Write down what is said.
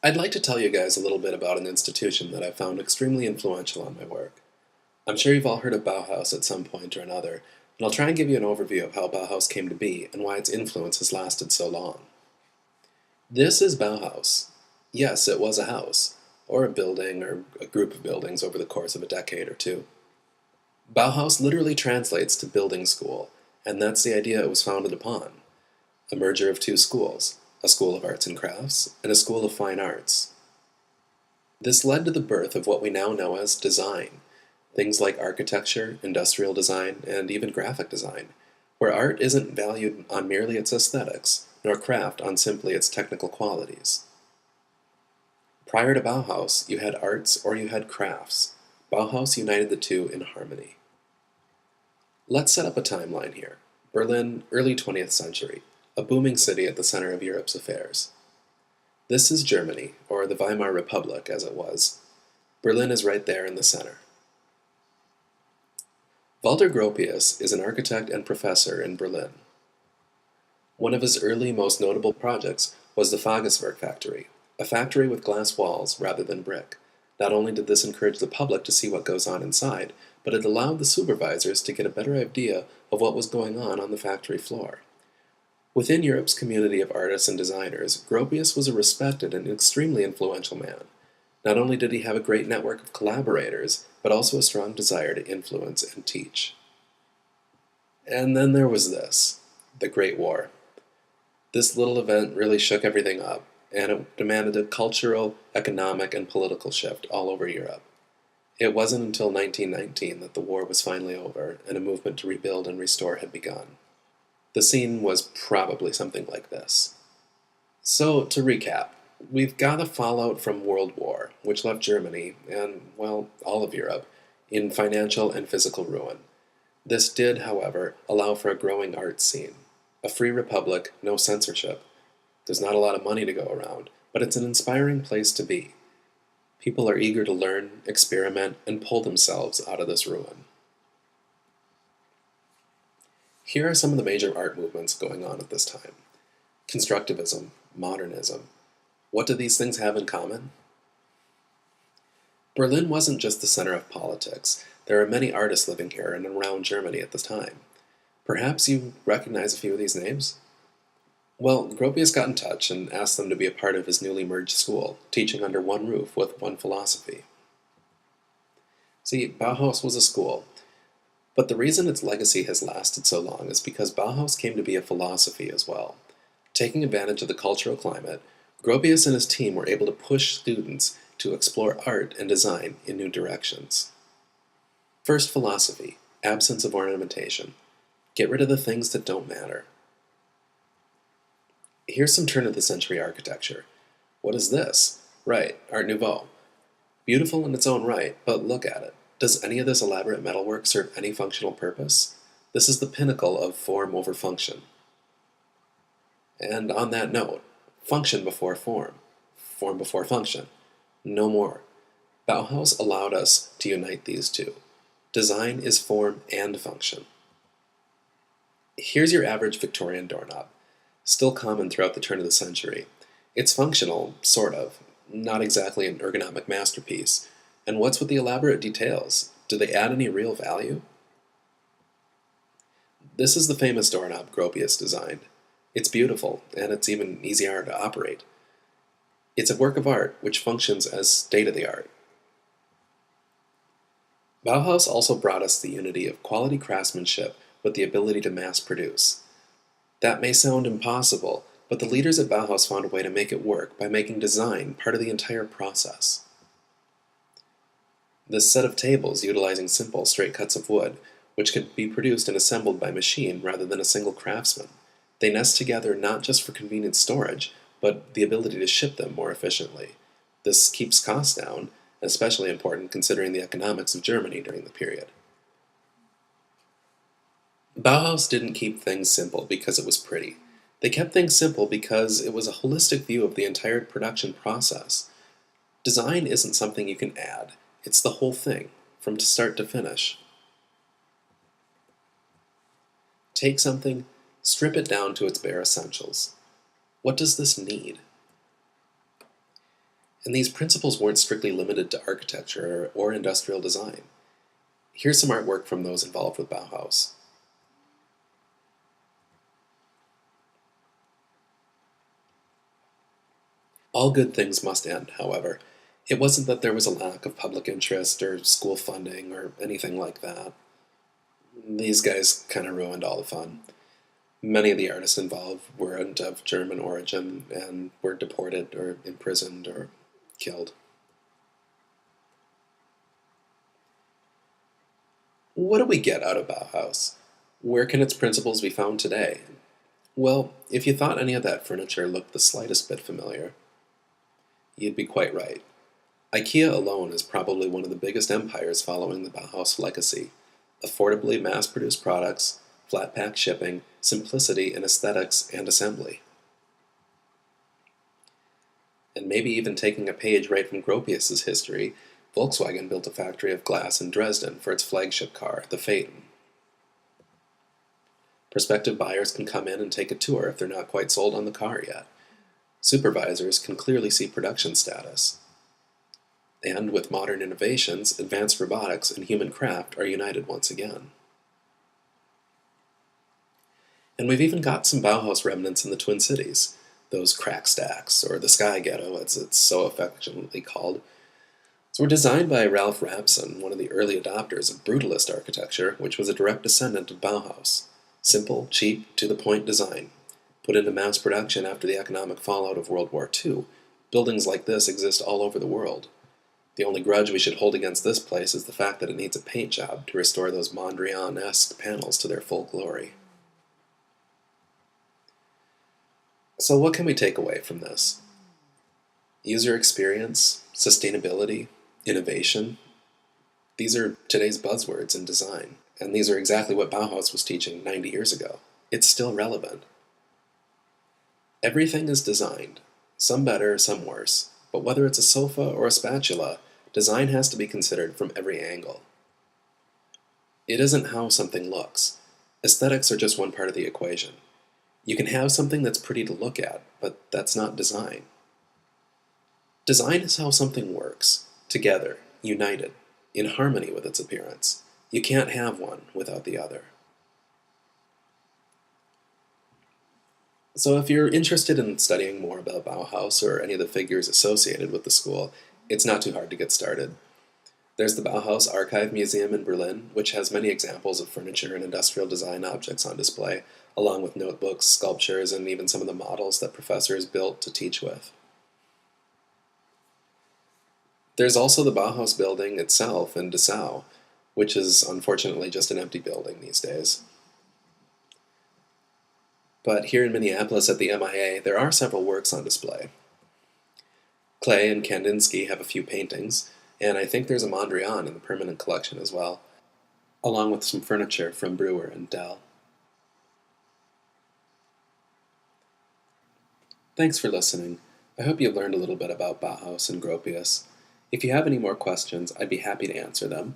I'd like to tell you guys a little bit about an institution that I found extremely influential on my work. I'm sure you've all heard of Bauhaus at some point or another, and I'll try and give you an overview of how Bauhaus came to be and why its influence has lasted so long. This is Bauhaus. Yes, it was a house, or a building, or a group of buildings over the course of a decade or two. Bauhaus literally translates to building school, and that's the idea it was founded upon. A merger of two schools, a school of arts and crafts, and a school of fine arts. This led to the birth of what we now know as design, things like architecture, industrial design, and even graphic design, where art isn't valued on merely its aesthetics, nor craft on simply its technical qualities. Prior to Bauhaus, you had arts or you had crafts. Bauhaus united the two in harmony. Let's set up a timeline here. Berlin, early 20th century, a booming city at the center of Europe's affairs. This is Germany, or the Weimar Republic as it was. Berlin is right there in the center. Walter Gropius is an architect and professor in Berlin. One of his early, most notable projects was the Fagiswerk factory, a factory with glass walls rather than brick. Not only did this encourage the public to see what goes on inside, but it allowed the supervisors to get a better idea of what was going on the factory floor. Within Europe's community of artists and designers, Gropius was a respected and extremely influential man. Not only did he have a great network of collaborators, but also a strong desire to influence and teach. And then there was this, the Great War. This little event really shook everything up, and it demanded a cultural, economic, and political shift all over Europe. It wasn't until 1919 that the war was finally over, and a movement to rebuild and restore had begun. The scene was probably something like this. So, to recap, we've got a fallout from World War, which left Germany, and, well, all of Europe, in financial and physical ruin. This did, however, allow for a growing art scene. A free republic, no censorship. There's not a lot of money to go around, but it's an inspiring place to be. People are eager to learn, experiment, and pull themselves out of this ruin. Here are some of the major art movements going on at this time. Constructivism, modernism. What do these things have in common? Berlin wasn't just the center of politics. There are many artists living here and around Germany at this time. Perhaps you recognize a few of these names? Well, Gropius got in touch and asked them to be a part of his newly merged school, teaching under one roof with one philosophy. See, Bauhaus was a school, but the reason its legacy has lasted so long is because Bauhaus came to be a philosophy as well. Taking advantage of the cultural climate, Gropius and his team were able to push students to explore art and design in new directions. First philosophy, absence of ornamentation. Get rid of the things that don't matter. Here's some turn-of-the-century architecture. What is this? Right, Art Nouveau. Beautiful in its own right, but look at it. Does any of this elaborate metalwork serve any functional purpose? This is the pinnacle of form over function. And on that note, function before form before function. No more. Bauhaus allowed us to unite these two. Design is form and function. Here's your average Victorian doorknob. Still common throughout the turn of the century. It's functional, sort of, not exactly an ergonomic masterpiece. And what's with the elaborate details? Do they add any real value? This is the famous doorknob Gropius designed. It's beautiful, and it's even easier to operate. It's a work of art which functions as state-of-the-art. Bauhaus also brought us the unity of quality craftsmanship with the ability to mass produce. That may sound impossible, but the leaders at Bauhaus found a way to make it work by making design part of the entire process. This set of tables utilizing simple, straight cuts of wood, which could be produced and assembled by machine rather than a single craftsman. They nest together not just for convenient storage, but the ability to ship them more efficiently. This keeps costs down, especially important considering the economics of Germany during the period. Bauhaus didn't keep things simple because it was pretty. They kept things simple because it was a holistic view of the entire production process. Design isn't something you can add, it's the whole thing, from start to finish. Take something, strip it down to its bare essentials. What does this need? And these principles weren't strictly limited to architecture or industrial design. Here's some artwork from those involved with Bauhaus. All good things must end, however. It wasn't that there was a lack of public interest or school funding or anything like that. These guys kind of ruined all the fun. Many of the artists involved weren't of German origin and were deported or imprisoned or killed. What do we get out of Bauhaus? Where can its principles be found today? Well, if you thought any of that furniture looked the slightest bit familiar, you'd be quite right. IKEA alone is probably one of the biggest empires following the Bauhaus legacy. Affordably mass produced products, flat pack shipping, simplicity in aesthetics and assembly. And maybe even taking a page right from Gropius's history, Volkswagen built a factory of glass in Dresden for its flagship car, the Phaeton. Prospective buyers can come in and take a tour if they're not quite sold on the car yet. Supervisors can clearly see production status. And with modern innovations, advanced robotics and human craft are united once again. And we've even got some Bauhaus remnants in the Twin Cities, those crack stacks, or the Sky Ghetto as it's so affectionately called. So were designed by Ralph Rapson, one of the early adopters of brutalist architecture, which was a direct descendant of Bauhaus. Simple, cheap, to-the-point design. Put into mass production after the economic fallout of World War II, buildings like this exist all over the world. The only grudge we should hold against this place is the fact that it needs a paint job to restore those Mondrian-esque panels to their full glory. So what can we take away from this? User experience, sustainability, innovation. These are today's buzzwords in design, and these are exactly what Bauhaus was teaching 90 years ago. It's still relevant. Everything is designed, some better, some worse, but whether it's a sofa or a spatula, design has to be considered from every angle. It isn't how something looks. Aesthetics are just one part of the equation. You can have something that's pretty to look at, but that's not design. Design is how something works, together, united, in harmony with its appearance. You can't have one without the other. So if you're interested in studying more about Bauhaus or any of the figures associated with the school, it's not too hard to get started. There's the Bauhaus Archive Museum in Berlin, which has many examples of furniture and industrial design objects on display, along with notebooks, sculptures, and even some of the models that professors built to teach with. There's also the Bauhaus building itself in Dessau, which is unfortunately just an empty building these days. But here in Minneapolis at the MIA, there are several works on display. Klee and Kandinsky have a few paintings, and I think there's a Mondrian in the permanent collection as well, along with some furniture from Brewer and Dell. Thanks for listening. I hope you learned a little bit about Bauhaus and Gropius. If you have any more questions, I'd be happy to answer them.